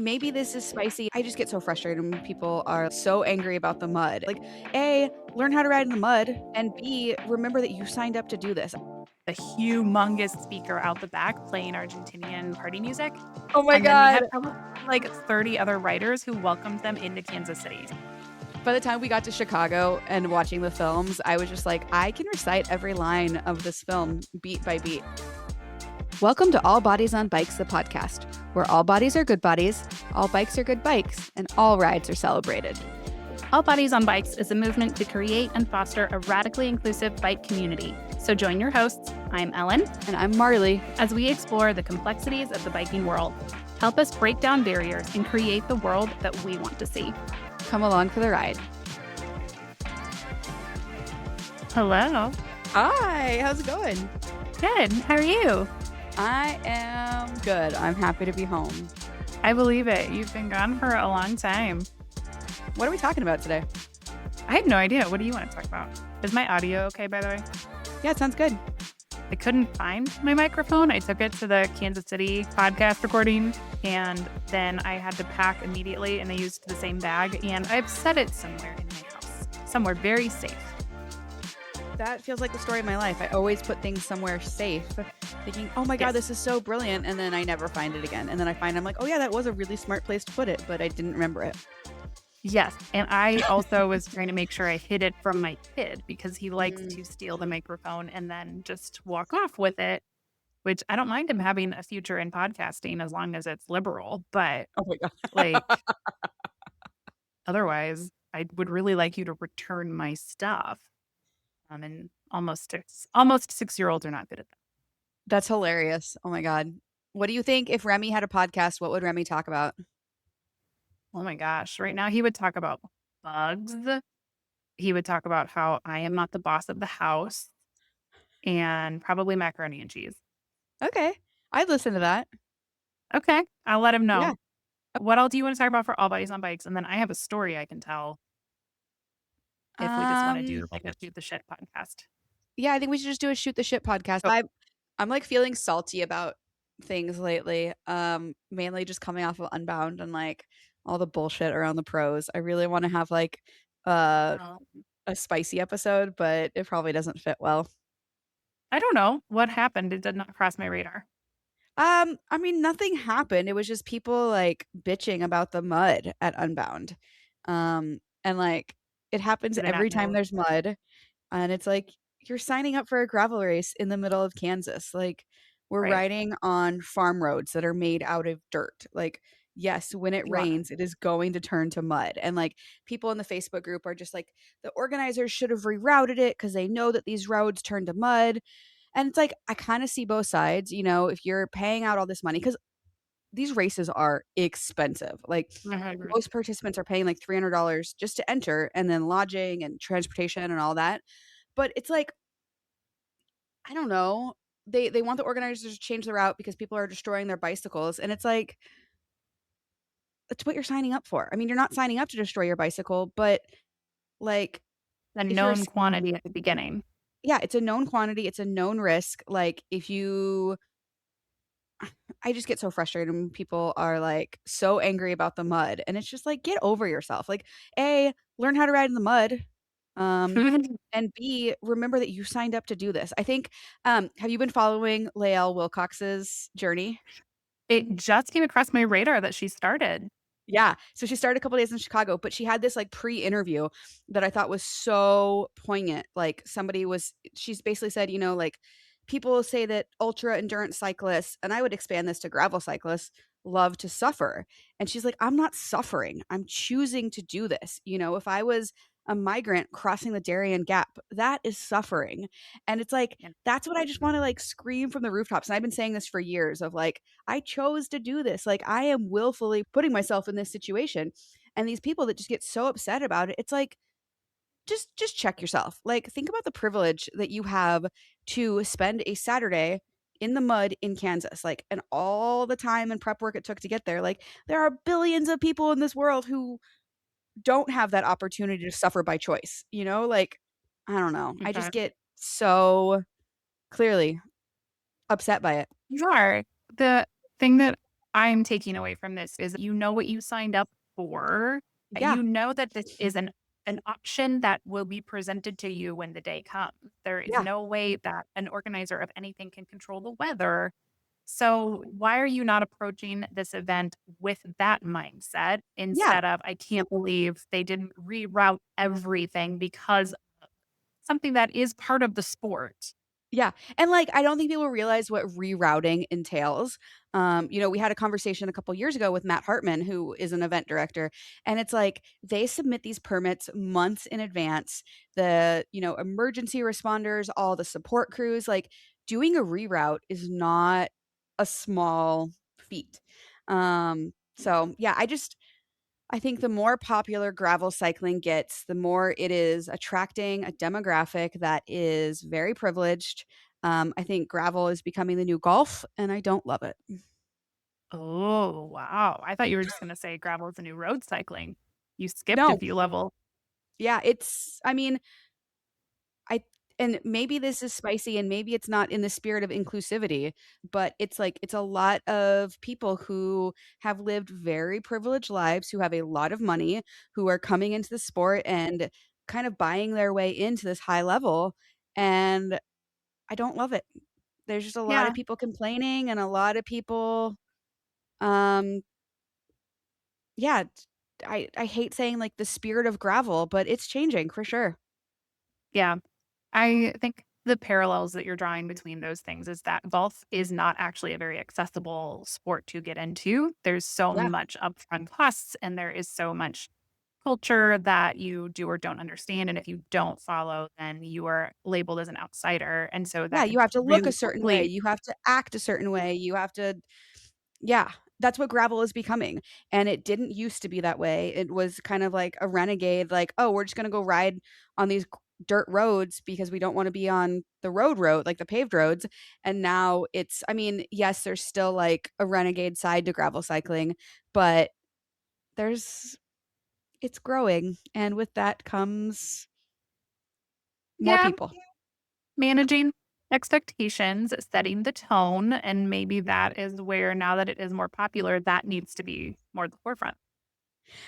maybe this is spicy. I just get so frustrated when people are so angry about the mud. Like, A, learn how to ride in the mud, and B, remember that you signed up to do this. A humongous speaker out the back playing Argentinian party music. Oh my And then they God. had probably like 30 other writers who welcomed them into Kansas City. By the time we got to Chicago and watching the films, I was just like, I can recite every line of this film beat by beat. Welcome to All Bodies on Bikes, the podcast, where all bodies are good bodies, all bikes are good bikes, and all rides are celebrated. All Bodies on Bikes is a movement to create and foster a radically inclusive bike community. So join your hosts, I'm Ellen, And I'm Marley, as we explore the complexities of the biking world. Help us break down barriers and create the world that we want to see. Come along for the ride. Hello. Hi, how's it going? Good. How are you? I am good. I'm happy to be home. I believe it. You've been gone for a long time. What are we talking about today? I have no idea. What do you want to talk about? Is my audio okay, by the way? Yeah, it sounds good. I couldn't find my microphone. I took it to the Kansas City podcast recording, and then I had to pack immediately, and I used the same bag, and I've set it somewhere in my house, somewhere very safe. That feels like the story of my life. I always put things somewhere safe, thinking, oh my God, this is so brilliant, and then I never find it again. And then I find I'm like, oh yeah, that was a really smart place to put it, but I didn't remember it. Yes, and I also was trying to make sure I hid it from my kid because he likes to steal the microphone and then just walk off with it, which I don't mind him having a future in podcasting as long as it's liberal. But Oh my God. like, otherwise, I would really like you to return my stuff. And almost 6-year-olds are not good at that. That's hilarious. Oh my God. What do you think if Remy had a podcast, what would Remy talk about? Oh my gosh. Right now, he would talk about bugs. He would talk about how I am not the boss of the house and probably macaroni and cheese. Okay. I'd listen to that. Okay. I'll let him know. Yeah. What else do you want to talk about for All Bodies on Bikes? And then I have a story I can tell if we just want to do like a shoot the shit podcast. Yeah, I think we should just do a shoot the shit podcast. Oh. I'm like feeling salty about things lately. Mainly just coming off of Unbound and like all the bullshit around the pros. I really want to have like a spicy episode, but it probably doesn't fit well. I don't know what happened. It did not cross my radar. I mean, nothing happened. It was just people like bitching about the mud at Unbound. And like it happens Did I not every time know? there's mud. And it's like you're signing up for a gravel race in the middle of Kansas. Like we're Right. riding on farm roads that are made out of dirt. Like, yes, when it You wanna- rains, it is going to turn to mud. And like people in the Facebook group are just like, the organizers should have rerouted it because they know that these roads turn to mud. And it's like, I kind of see both sides, you know, if you're paying out all this money, because these races are expensive. Like most participants are paying like $300 just to enter and then lodging and transportation and all that. But it's like, I don't know. They want the organizers to change the route because people are destroying their bicycles. And it's like, that's what you're signing up for. I mean, you're not signing up to destroy your bicycle, but like, A if you're known quantity at the beginning. yeah, it's a known quantity, it's a known risk. Like if you I just get so frustrated when people are like so angry about the mud and it's just like get over yourself. Like A, learn how to ride in the mud. And B, remember that you signed up to do this. I think have you been following Lael Wilcox's journey? It just came across my radar that she started. Yeah. So she started a couple days in Chicago, but she had this like pre-interview that I thought was so poignant. Like she's basically said, you know, like people say that ultra endurance cyclists, and I would expand this to gravel cyclists, love to suffer. And she's like, I'm not suffering. I'm choosing to do this. You know, if I was a migrant crossing the Darien Gap, that is suffering. And it's like, that's what I just want to like scream from the rooftops. And I've been saying this for years of like, I chose to do this. Like I am willfully putting myself in this situation. And these people that just get so upset about it, it's like, just check yourself. Like think about the privilege that you have to spend a Saturday in the mud in Kansas, like, and all the time and prep work it took to get there. Like there are billions of people in this world who don't have that opportunity to suffer by choice, you know? Like, I don't know. I just get so clearly upset by it. You are. The thing that I'm taking away from this is you know what you signed up for. Yeah. You know that this is an option that will be presented to you when the day comes. There is Yeah. no way that an organizer of anything can control the weather. So why are you not approaching this event with that mindset Yeah. instead of I can't believe they didn't reroute everything because something that is part of the sport. Yeah, and, like, I don't think people realize what rerouting entails. We had a conversation a couple years ago with Matt Hartman, who is an event director, and it's like they submit these permits months in advance. Emergency responders, all the support crews, like, doing a reroute is not a small feat. I think the more popular gravel cycling gets, the more it is attracting a demographic that is very privileged. I think gravel is becoming the new golf, and I don't love it. Oh, wow. I thought you were just gonna say gravel is the new road cycling. You skipped a No, few level. yeah, I and maybe this is spicy and maybe it's not in the spirit of inclusivity, but it's a lot of people who have lived very privileged lives, who have a lot of money, who are coming into the sport and kind of buying their way into this high level, and I don't love it. There's just a lot of Yeah. people complaining and a lot of people, um, yeah, I hate saying, like, the spirit of gravel, but it's changing for sure. Yeah. I think the parallels that you're drawing between those things is that golf is not actually a very accessible sport to get into. There's so Yeah. much upfront costs and there is so much culture that you do or don't understand. And if you don't follow, then you are labeled as an outsider. And so Yeah, that you could have to look a really certain way, quickly, you have to act a certain way, you have to yeah, that's what gravel is becoming, and it didn't used to be that way. It was kind of like a renegade, like, "Oh, we're just gonna go ride on these dirt roads because we don't wanna be on the road, like the paved roads," and now yes, there's still, like, a renegade side to gravel cycling, but there's it's growing, and with that comes more yeah, people. managing expectations, setting the tone. And maybe that is where now that it is more popular, that needs to be more at the forefront.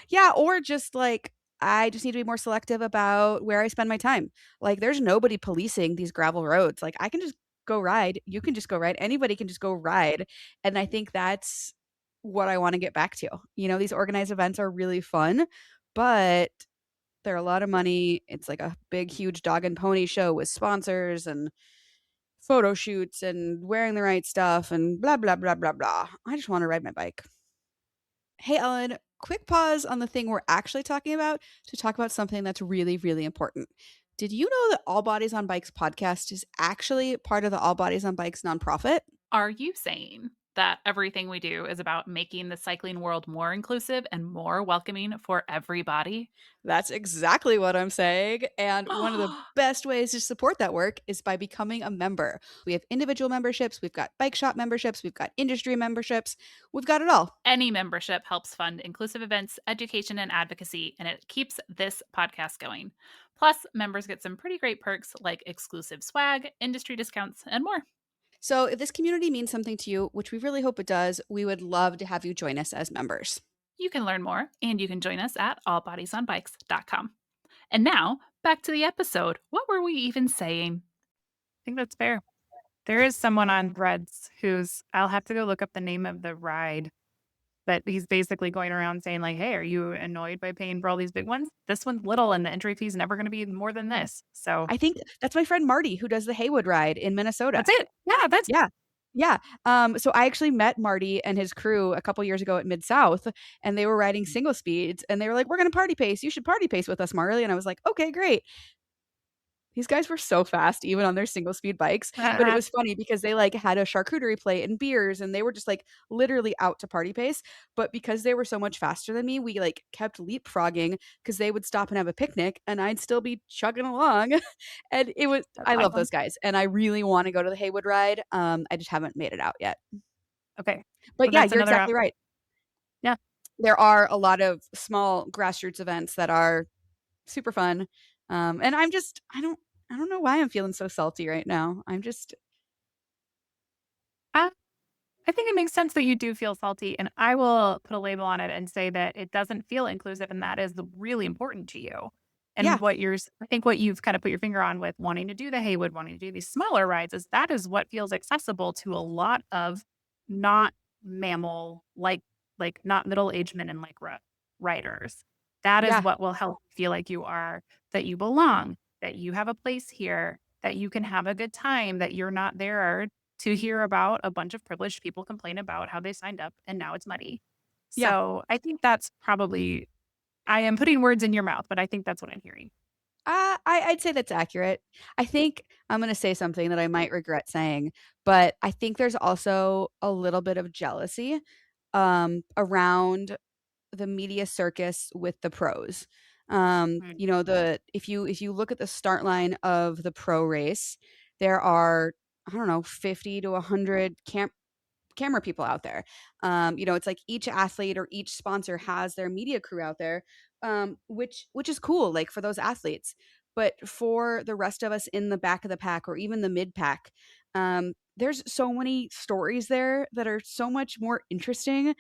Yeah, or just like, I just need to be more selective about where I spend my time. Like, there's nobody policing these gravel roads. Like, I can just go ride. You can just go ride. Anybody can just go ride. And I think that's what I want to get back to. These organized events are really fun, but they're a lot of money. It's like a big, huge dog and pony show with sponsors and photo shoots and wearing the right stuff and blah, blah, blah, blah, blah. I just want to ride my bike. Hey, Ellen, quick pause on the thing we're actually talking about to talk about something that's really, really important. Did you know that All Bodies on Bikes podcast is actually part of the All Bodies on Bikes nonprofit? Are you saying that everything we do is about making the cycling world more inclusive and more welcoming for everybody? That's exactly what I'm saying. And one of the best ways to support that work is by becoming a member. We have individual memberships, we've got bike shop memberships, we've got industry memberships, we've got it all. Any membership helps fund inclusive events, education, and advocacy, and it keeps this podcast going. Plus, members get some pretty great perks like exclusive swag, industry discounts, and more. So if this community means something to you, which we really hope it does, we would love to have you join us as members. You can learn more, and you can join us at allbodiesonbikes.com. And now, back to the episode. What were we even saying? I think that's fair. There is someone on Threads who's I'll have to go look up the name of the ride, but he's basically going around saying like, "Hey, are you annoyed by paying for all these big ones? This one's little and the entry fee is never gonna be more than this." So, I think that's my friend Marty who does the Haywood ride in Minnesota. that's it. Yeah, that's Yeah. Yeah. So I actually met Marty and his crew a couple years ago at Mid South, and they were riding single speeds, and they were like, "We're gonna party pace. You should party pace with us, Marley." And I was like, "Okay, great." These guys were so fast even on their single speed bikes, but it was funny because they, like, had a charcuterie plate and beers, and they were just, like, literally out to party pace, but because they were so much faster than me, we, like, kept leapfrogging because they would stop and have a picnic, and I'd still be chugging along, and that's I love awesome. those guys, and I really wanna go to the Haywood ride, I just haven't made it out yet. Okay. But Well, yeah, that's you're another exactly right. yeah. There are a lot of small grassroots events that are super fun, and I don't know why I'm feeling so salty right now. I'm just I think it makes sense that you do feel salty, and I will put a label on it and say that it doesn't feel inclusive, and that is the really important to you. Yeah. And I think what you've kind of put your finger on with wanting to do the Haywood, wanting to do these smaller rides is that is what feels accessible to a lot of not mammal, like not middle-aged men and riders. That is Yeah. what will help you feel like that you belong, that you have a place here, that you can have a good time, that you're not there to hear about a bunch of privileged people complain about how they signed up and now it's muddy. Yeah. So I think that's probably I am putting words in your mouth, but I think that's what I'm hearing. I'd say that's accurate. I think I'm gonna say something that I might regret saying, but I think there's also a little bit of jealousy, around the media circus with the pros. Mm. You know, the if you look at the start line of the pro race, there are, I don't know, 50 to 100 camera people out there. You know, it's like each athlete or each sponsor has their media crew out there, which is cool, like for those athletes. But for the rest of us in the back of the pack or even the mid pack, there's so many stories there that are so much more interesting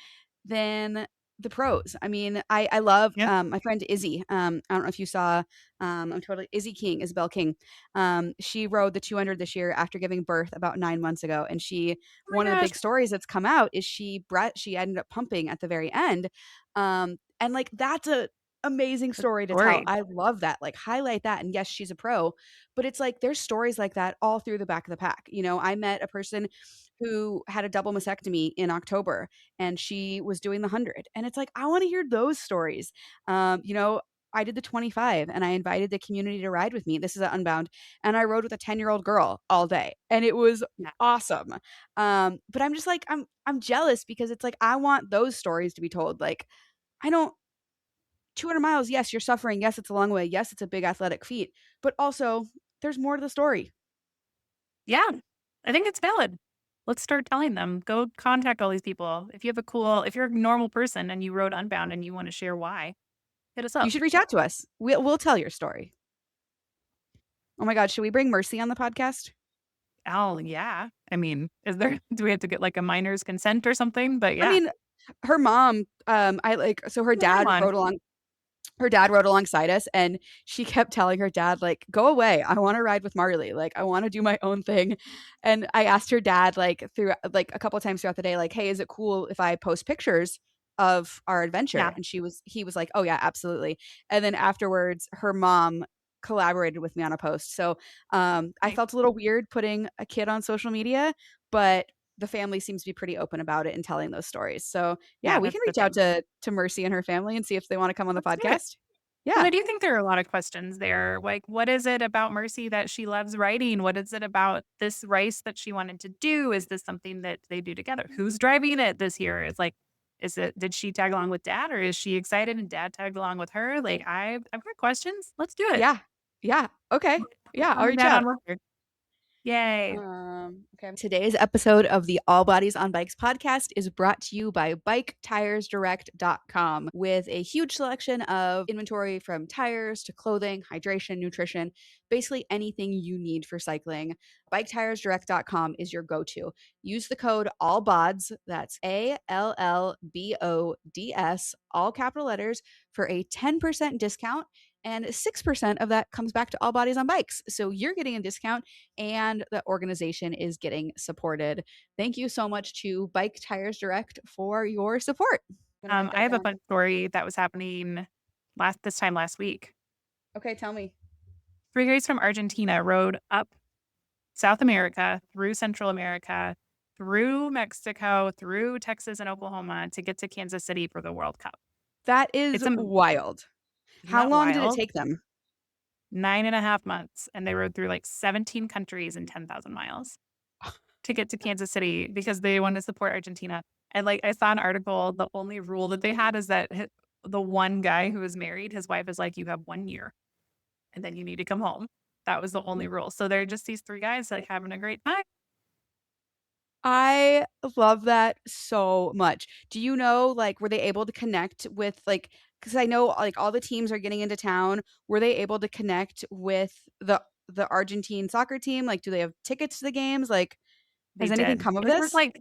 than the pros. I mean, I love Yeah. my friend Izzy. I don't know if you saw. I'm totally Izzy King, Isabel King. She rode the 200 this year after giving birth about 9 months ago, and she Oh my one of the gosh. big stories that's come out is she ended up pumping at the very end. And like that's a amazing Good story to tell. story. I love that. Like highlight that. And yes, she's a pro, but it's like there's stories like that all through the back of the pack. You know, I met a person who had a double mastectomy in October and she was doing the 100. And it's like I want to hear those stories. You know, I did the 25 and I invited the community to ride with me. This is at Unbound. And I rode with a 10-year-old girl all day. And it was Yeah. awesome. But I'm just like I'm jealous because it's like I want those stories to be told. Like I don't 200 miles, yes, you're suffering. Yes, it's a long way. Yes, it's a big athletic feat, but also there's more to the story. Yeah. I think it's valid. Let's start telling them. Go contact all these people. If you're a normal person and you rode Unbound and you want to share why, hit us You up. should reach out to us. We'll tell your story. Oh my god, should we bring Mercy on the podcast? Oh, yeah. I mean, do we have to get like a minor's consent or something? But I yeah. mean, her mom, I like so Come on. her dad rode alongside us and she kept telling her dad like go away, I want to ride with Marley, like I want to do my own thing. And I asked her dad like through like a couple times throughout the day like hey, is it cool if I post pictures of our adventure? Yeah. And he was like oh yeah, absolutely. And then afterwards her mom collaborated with me on a post. So I Nice. felt a little weird putting a kid on social media, but the family seems to be pretty open about it and telling those stories. So yeah, Yeah, we that's can the reach out thing. to Mercy and her family and see if they want to come on the Let's do it. podcast. Well, Yeah. I do think there are a lot of questions there. Like, what is it about Mercy that she loves writing? What is it about this race that she wanted to do? Is this something that they do together? Who's driving it this year? Did she tag along with dad or is she excited and dad tagged along with her? Like, I've got questions. Let's do it. Yeah. Yeah. Okay. Get Yeah, I'll mom and reach dad out. on record. Yay. Okay. Today's episode of the All Bodies on Bikes podcast is brought to you by biketiresdirect.com with a huge selection of inventory from tires to clothing, hydration, nutrition, basically anything you need for cycling. Biketiresdirect.com is your go-to. Use the code ALLBODS, that's ALLBODS, all capital letters, for a 10% discount. And 6% of that comes back to All Bodies on Bikes. So you're getting a discount and the organization is getting supported. Thank you so much to Bike Tires Direct for your support. I'm gonna write I that have a down. fun story that was happening last week. Okay, tell me. Three guys from Argentina rode up South America, through Central America, through Mexico, through Texas and Oklahoma to get to Kansas City for the World Cup. That is It's wild. isn't How that long did it wild? take them? 9.5 months, and they rode through like 17 countries and 10,000 miles to get to Kansas City because they wanted to support Argentina. And like I saw an article, the only rule that they had is that the one guy who was married, his wife is like, you have 1 year and then you need to come home. That was the only rule. So they're just these three guys like having a great time. I love that so much. Do you know, like, were they able to connect with, like, because I know, like, all the teams are getting into town. Were they able to connect with the Argentine soccer team? Like, do they have tickets to the games? Like, They has anything did. come of It was this?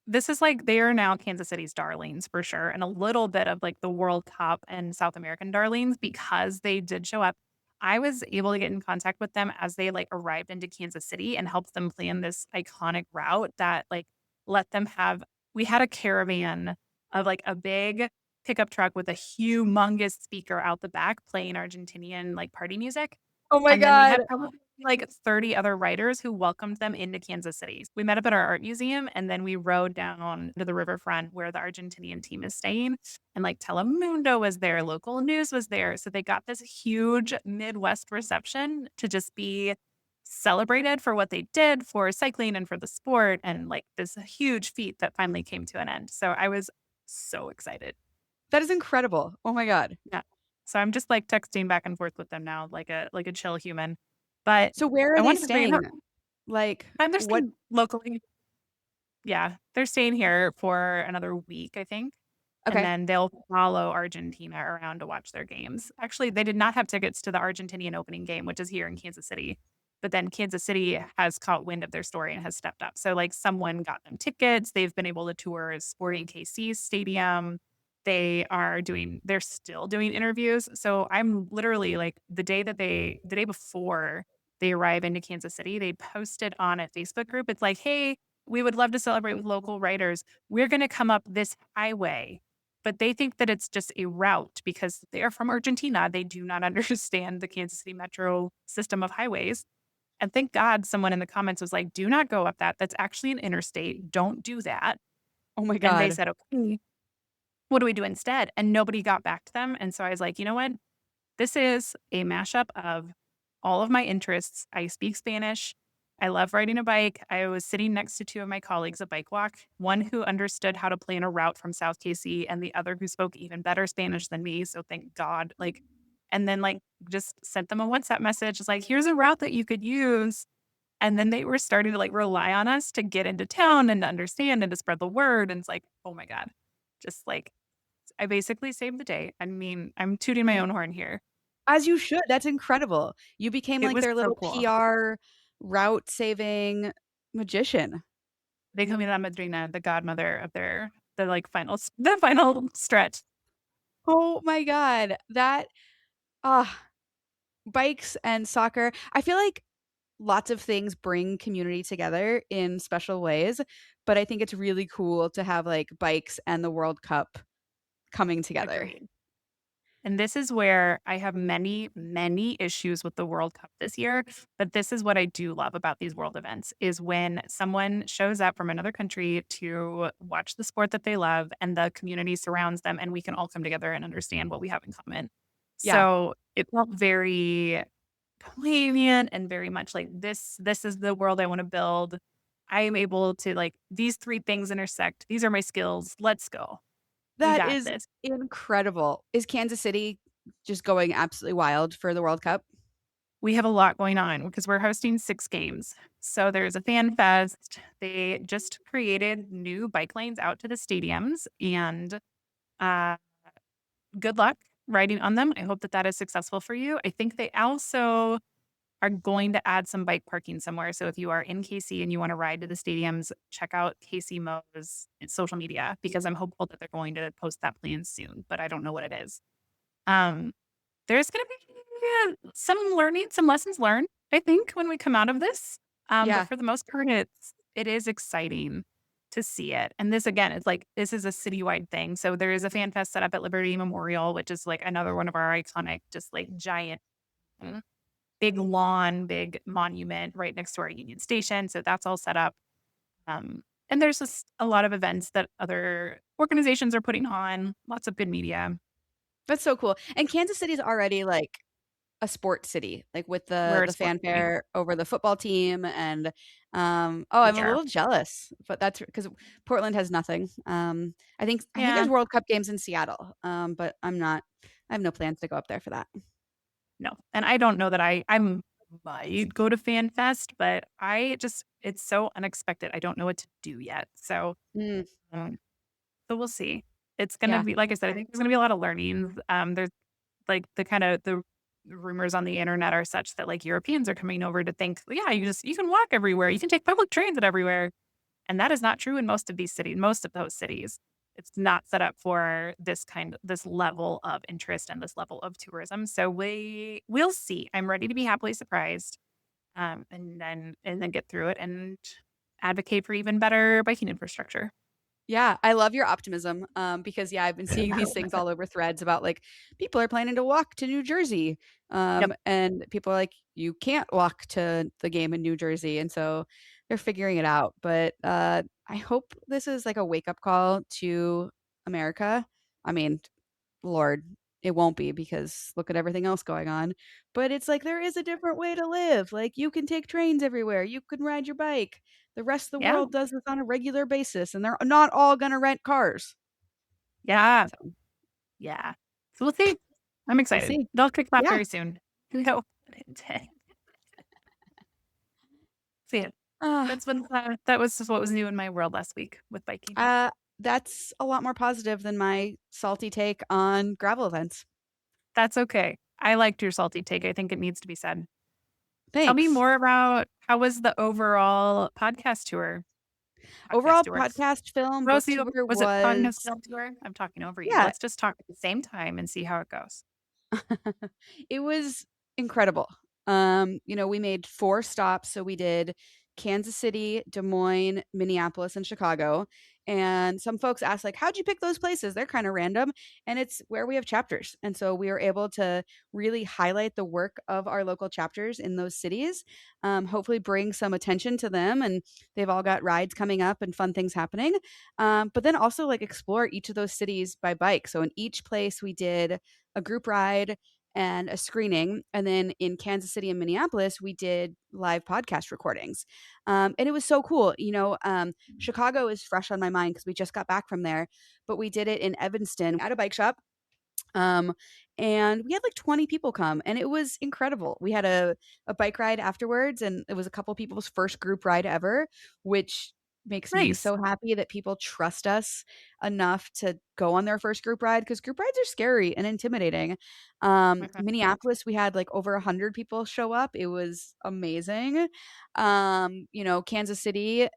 this is like they are now Kansas City's darlings for sure, and a little bit of like the World Cup and South American darlings because they did show up. I was able to get in contact with them as they like arrived into Kansas City and helped them plan this iconic route that like let them have we had a caravan of like a big pickup truck with a humongous speaker out the back playing Argentinian like party music. Oh my And then we god. had probably like 30 other writers who welcomed them into Kansas City. We met up at our art museum and then we rode down to the riverfront where the Argentinian team is staying. And like Telemundo was there, local news was there. So they got this huge Midwest reception to just be celebrated for what they did for cycling and for the sport and like this huge feat that finally came to an end. So I was so excited. That is incredible. Oh my god. Yeah. So I'm just like texting back and forth with them now like a chill human. But So where I are they wanted to bring it staying? up. Like, And they're what staying locally. Yeah, they're staying here for another week, I think, and okay. then they'll follow Argentina around to watch their games. Actually, they did not have tickets to the Argentinian opening game, which is here in Kansas City, but then Kansas City has caught wind of their story and has stepped up. So, like, someone got them tickets. They've been able to tour Sporting KC's stadium. They're still doing interviews. So, I'm literally like the day before they arrive into Kansas City, they posted on a Facebook group. It's like, hey, we would love to celebrate with local writers. We're going to come up this highway. But they think that it's just a route because they are from Argentina. They do not understand the Kansas City metro system of highways. And thank God someone in the comments was like, do not go up that. That's actually an interstate. Don't do that. Oh my And they god. said, okay, what do we do instead? And nobody got back to them. And so I was like, you know what? This is a mashup of all of my interests. I speak Spanish. I love riding a bike. I was sitting next to two of my colleagues at Bike Walk, one who understood how to plan a route from South KC and the other who spoke even better Spanish than me. So thank God. Like, and then like just sent them a WhatsApp message. It's like, here's a route that you could use. And then they were starting to like rely on us to get into town and to understand and to spread the word. And it's like, oh my God. Just like I basically saved the day. I mean, I'm tooting my own horn here. As you should, that's incredible. You became It like was their so little cool. PR route saving magician. They call me la madrina, the godmother of the, like, the final stretch. Oh my god. That ah, bikes and soccer. I feel like lots of things bring community together in special ways, but I think it's really cool to have, like, bikes and the World Cup coming together. Agreed. And this is where I have many, many issues with the World Cup this year, but this is what I do love about these world events is when someone shows up from another country to watch the sport that they love and the community surrounds them and we can all come together and understand what we have in common. Yeah, So, it felt very poignant and very much like this is the world I want to build. I am able to like these three things intersect. These are my skills. Let's go. We that got is this. incredible. Is Kansas City just going absolutely wild for the World Cup? We have a lot going on because we're hosting 6 games. So there's a fan fest. They just created new bike lanes out to the stadiums and uh good luck riding on them. I hope that that is successful for you. I think they also are going to add some bike parking somewhere. So if you are in KC and you want to ride to the stadiums, check out KC Mo's social media because I'm hopeful that they're going to post that plan soon, but I don't know what it is. Um, there's going to be some learning, some lessons learned, I think, when we come out of this. But Yeah, for the most part, it is exciting to see it. And this again, it's like this is a citywide thing. So there is a fan fest set up at Liberty Memorial, which is like another one of our iconic, just like giant big lawn, big monument right next to our Union Station. So that's all set up. And there's just a lot of events that other organizations are putting on, lots of good media. that's so cool. And Kansas City's already, like, a sports city, like, with We're a the sports city fanfare over the football team and, oh, for I'm a sure. little jealous, but that's because Portland has nothing. I think Yeah, there's World Cup games in Seattle, but I have no plans to go up there for that. no. And I don't know that I might go to Fan Fest, but I just it's so unexpected. I don't know what to do yet. Mm, Um, so we'll see. It's gonna yeah. be like I said, I think there's gonna be a lot of learning. There's like the rumors on the internet are such that like Europeans are coming over to think, "Well, yeah, you can walk everywhere. You can take public transit everywhere. And that is not true in most of those cities. It's not set up for this level of interest and this level of tourism. So we'll see. I'm ready to be happily surprised. And then get through it and advocate for even better biking infrastructure. Yeah, I love your optimism, because, yeah, I've been seeing these things all over threads about, like, people are planning to walk to New Jersey, Yep. and people are like, "You can't walk to the game in New Jersey," and so they're figuring it out, but, I hope this is, like, a wake-up call to America. I mean, Lord, it won't be because look at everything else going on, but it's like there is a different way to live, like, you can take trains everywhere, you can ride your bike. The rest of the Yeah. world does this on a regular basis, and they're not all gonna rent cars. Yeah. So, Yeah. So we'll see. I'm we'll excited. see. They'll kick off Yeah. very soon. No. See it. Uh, That was just what was new in my world last week with biking. uh, that's a lot more positive than my salty take on gravel events. That's okay. I liked your salty take. I think it needs to be said. Tell me Thanks. more about how was the overall podcast Overall tour? podcast film, book Rosie, tour was it podcast was film tour? I'm talking over you. yeah. Let's just talk at the same time and see how it goes. It was incredible. We made 4 stops, so we did Kansas City, Des Moines, Minneapolis, and Chicago, and some folks asked, like, "How'd you pick those places? They're kinda random," and it's where we have chapters, and so we were able to really highlight the work of our local chapters in those cities, hopefully bring some attention to them, and they've all got rides coming up and fun things happening, but then also, like, explore each of those cities by bike. So in each place, we did a group ride and a screening. And then in Kansas City and Minneapolis, we did live podcast recordings. And it was so cool. Chicago is fresh on my mind because we just got back from there, but we did it in Evanston at a bike shop. Um, and we had like 20 people come and it was incredible. We had a bike ride afterwards and it was a couple people's first group ride ever, which makes me Nice. so happy that people trust us enough to go on their first group ride because group rides are scary and intimidating. Mhm. Minneapolis, we had like over 100 people show up. It was amazing. Kansas City,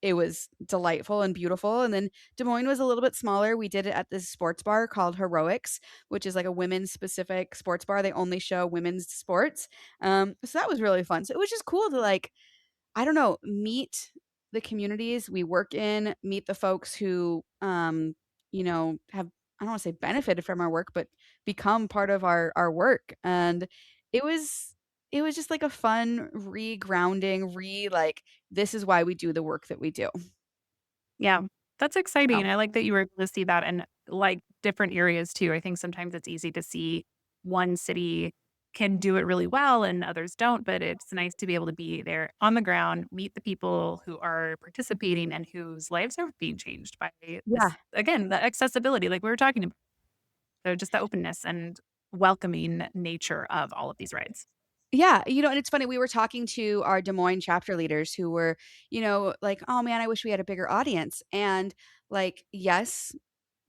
it was delightful and beautiful, and then Des Moines was a little bit smaller. We did it at this sports bar called Heroics, which is like a women's specific sports bar. They only show women's sports. So that was really fun. So it was just cool to like, I don't know, meet the communities we work in, meet the folks who, have I don't wanna say benefited from our work, but become part of our work, and it was it was just like a fun re-grounding, like, this is why we do the work that we do. Yeah, that's exciting. So, I like that you were able to see that in like different areas too. I think sometimes it's easy to see one city can do it really well and others don't, but it's nice to be able to be there on the ground, meet the people who are participating and whose lives are being changed by this yeah. again, the accessibility like we were talking about. So just the openness and welcoming nature of all of these rides. Yeah, and it's funny, we were talking to our Des Moines chapter leaders who were, like, "Oh, man, I wish we had a bigger audience," and, like, yes,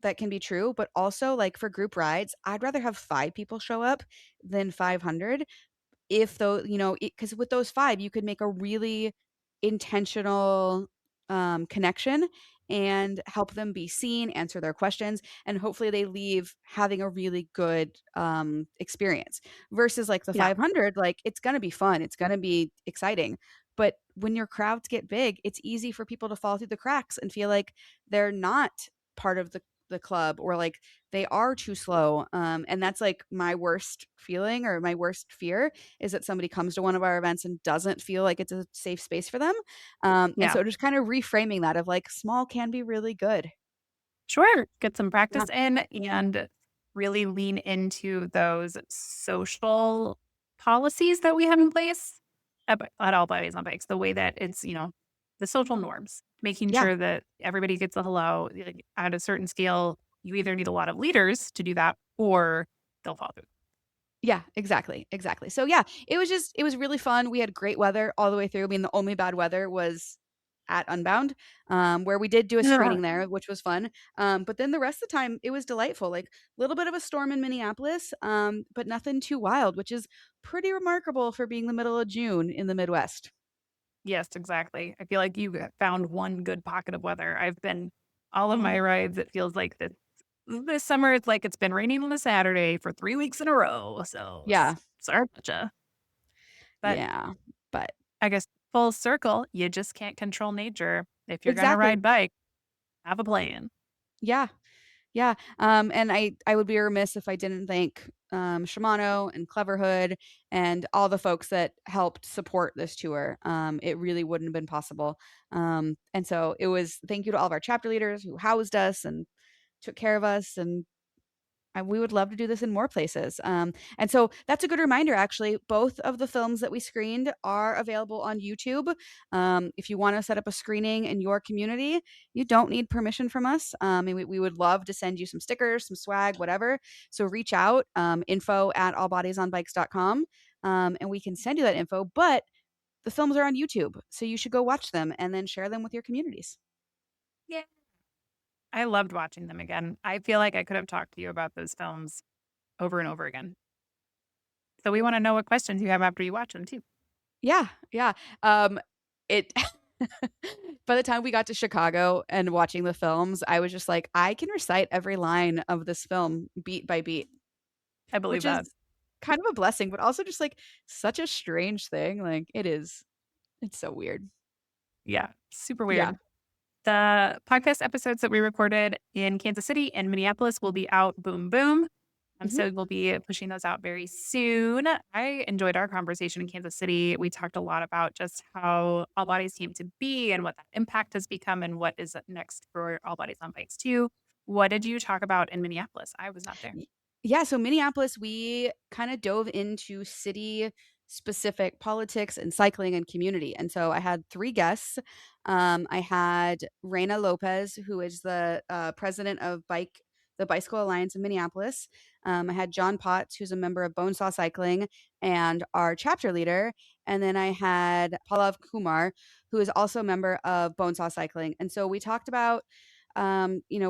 that can be true, but also, like, for group rides, I'd rather have 5 people show up than 500 if though because with those 5, you could make a really intentional, connection and help them be seen, answer their questions, and hopefully they leave having a really good, experience versus, like, the Yeah. 500, like, it's gonna be fun, it's gonna be exciting, but when your crowds get big, it's easy for people to fall through the cracks and feel like they're not part of the club or, like, they are too slow, and that's, like, my worst feeling or my worst fear is that somebody comes to one of our events and doesn't feel like it's a safe space for them. And Yeah. so just kind of reframing that of like small can be really good. Sure. Get some Yeah. practice in and really lean into those social policies that we have in place at all bodies on bikes. The way that it's the social norms, making Yeah. sure that everybody gets a hello like, at a certain scale. You either need a lot of leaders to do that or they'll fall through. Yeah, exactly. Exactly. So yeah, it was really fun. We had great weather all the way through. I mean, the only bad weather was at Unbound, where we did do a Yeah. screening there, which was fun. But then the rest of the time it was delightful. Like a little bit of a storm in Minneapolis, but nothing too wild, which is pretty remarkable for being the middle of June in the Midwest. Yes, exactly. I feel like you found one good pocket of weather. I've been all of my rides, it feels like this summer, it's like it's been raining on a Saturday for 3 weeks in a row, so Yeah. sorry about ya. But Yeah. But I guess full circle, you just can't control nature. If you're gonna exactly. ride bike, have a plan. Yeah. Yeah, and I would be remiss if I didn't thank, Shimano and Cleverhood and all the folks that helped support this tour. It really wouldn't have been possible. And so it was thank you to all of our chapter leaders who housed us and took care of us, and we would love to do this in more places. And so that's a good reminder, actually. Both of the films that we screened are available on YouTube. If you want to set up a screening in your community, you don't need permission from us. And we would love to send you some stickers, some swag, whatever. So reach out, info at allbodiesonbikes.com, and we can send you that info. But the films are on YouTube, so you should go watch them and then share them with your communities. Yeah. I loved watching them again. I feel like I could have talked to you about those films over and over again. So we wanna know what questions you have after you watch them too. Yeah, yeah. It by the time we got to Chicago and watching the films, I was just like, I can recite every line of this film beat by beat, I believe which that. is kind of a blessing, but also just like such a strange thing. Like it is. It's so weird. Yeah, super Yeah. weird. The podcast episodes that we recorded in Kansas City and Minneapolis will be out boom, boom. Mhm. So we'll be pushing those out very soon. I enjoyed our conversation in Kansas City. We talked a lot about just how All Bodies came to be and what that impact has become and what is next for All Bodies on Bikes too. What did you talk about in Minneapolis? I was not there. Y Yeah, so Minneapolis, we kinda dove into city specific politics and cycling and community, and so I had 3 guests. I had Reina Lopez, who is the, president of the Bicycle Alliance in Minneapolis. I had John Potts, who's a member of Bonesaw Cycling and our chapter leader, and then I had Pallav Kumar, who is also a member of Bonesaw Cycling, and so we talked about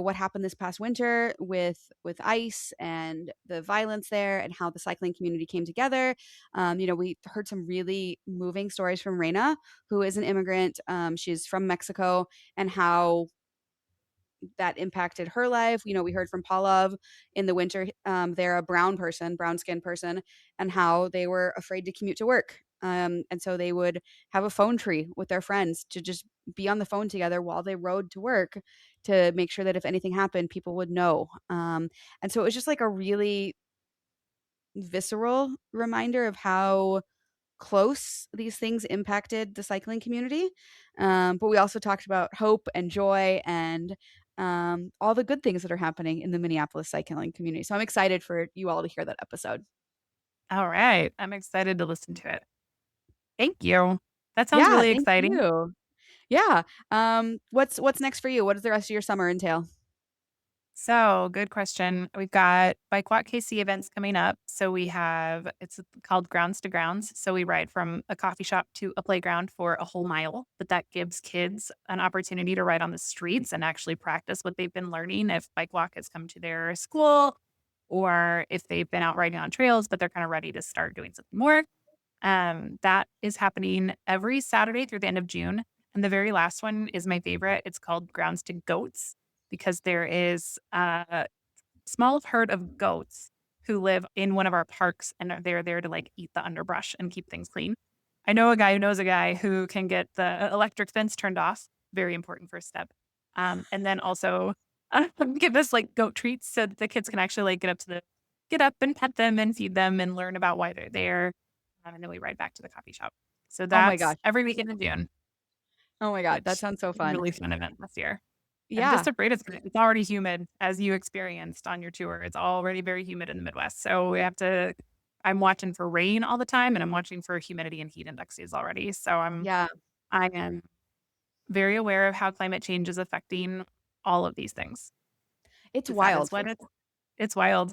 what happened this past winter with ice and the violence there and how the cycling community came together. We heard some really moving stories from Reina, who is an immigrant. She's from Mexico, and how that impacted her life. We heard from Paulav in the winter. They're a brown skinned person, and how they were afraid to commute to work. And so they would have a phone tree with their friends to just be on the phone together while they rode to work to make sure that if anything happened, people would know. And so it was just like a really visceral reminder of how close these things impacted the cycling community. But we also talked about hope and joy and all the good things that are happening in the Minneapolis cycling community. So I'm excited for you all to hear that episode. All right. I'm excited to listen to it. Thank you. That sounds Yeah, really thank exciting. you. Yeah. What's next for you? What does the rest of your summer entail? So, good question. We've got Bike Walk KC events coming up. So we have it's called Grounds to Grounds. So we ride from a coffee shop to a playground for a whole mile, but that gives kids an opportunity to ride on the streets and actually practice what they've been learning if Bike Walk has come to their school or if they've been out riding on trails, but they're kind of ready to start doing something more. That is happening every Saturday through the end of June. And the very last one is my favorite. It's called Grounds to Goats because there is a small herd of goats who live in one of our parks and they're there to like eat the underbrush and keep things clean. I know a guy who knows a guy who can get the electric fence turned off. Very important first step. And then also give us like goat treats so that the kids can actually like get up and pet them and feed them and learn about why they're there. And then we ride back to the coffee shop. So Oh my that's gosh. every weekend in June, Oh my god, that which sounds so is a fun. really fun event this year. I'm just Yeah. afraid it's already humid as you experienced on your tour. It's already very humid in the Midwest. So we have to I'm watching for rain all the time and I'm watching for humidity and heat indexes already. So Yeah. I am very aware of how climate change is affecting all of these things It's because that wild is for what it's wild.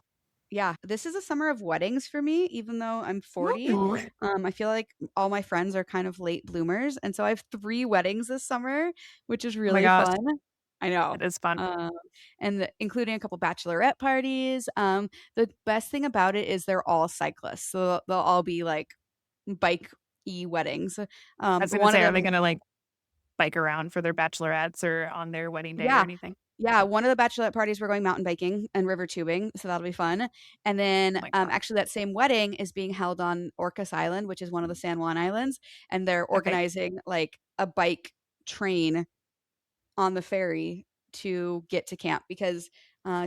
Yeah, this is a summer of weddings for me, even though I'm 40. Ooh. I feel like all my friends are kind of late bloomers, and so I have 3 weddings this summer, which is Oh my really gosh, fun. I know. it is fun. Um, including a couple bachelorette parties. The best thing about it is they're all cyclists, so they'll all be, like, bike weddings. I was gonna One of say, are they them, gonna, like, bike around for their bachelorettes or on their wedding day or yeah. anything? Yeah, one of the bachelorette parties, we're going mountain biking and river tubing, so that'll be fun. And then, Oh my god. actually, that same wedding is being held on Orcas Island, which is one of the San Juan Islands, and they're Okay. organizing, like, a bike train on the ferry to get to camp because,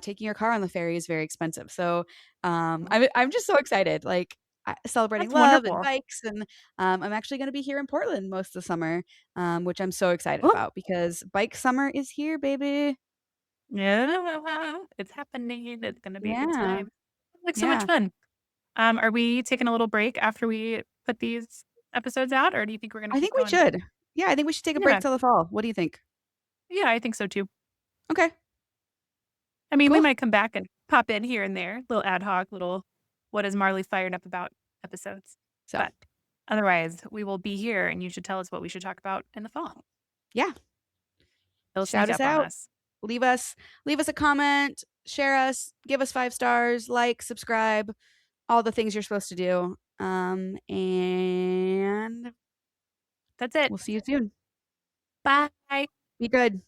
taking your car on the ferry is very expensive. So, Oh, I'm just so excited, like, celebrating that's love and wonderful. bikes, and, I'm actually gonna be here in Portland most of the summer, which I'm so excited Oh, about because bike summer is here, baby. yeah, it's happening. It's gonna be a good Yeah, time. Like, so much yeah. fun. Are we taking a little break after we put these episodes out, or do you think we're gonna I keep think we going? should. Yeah, I think we should take a break Yeah. till the fall. What do you think? Yeah, I think so too. Okay, I mean, we cool. might come back and pop in here and there, little ad hoc, little "What is Marley fired up about" episodes. So, But otherwise, we will be here, and you should tell us what we should talk about in the fall. yeah, It'll shout sneak us up on out. us. Leave us a comment, share us, give us 5 stars, like, subscribe, all the things you're supposed to do. And That's it. we'll see you soon. Bye. Be good.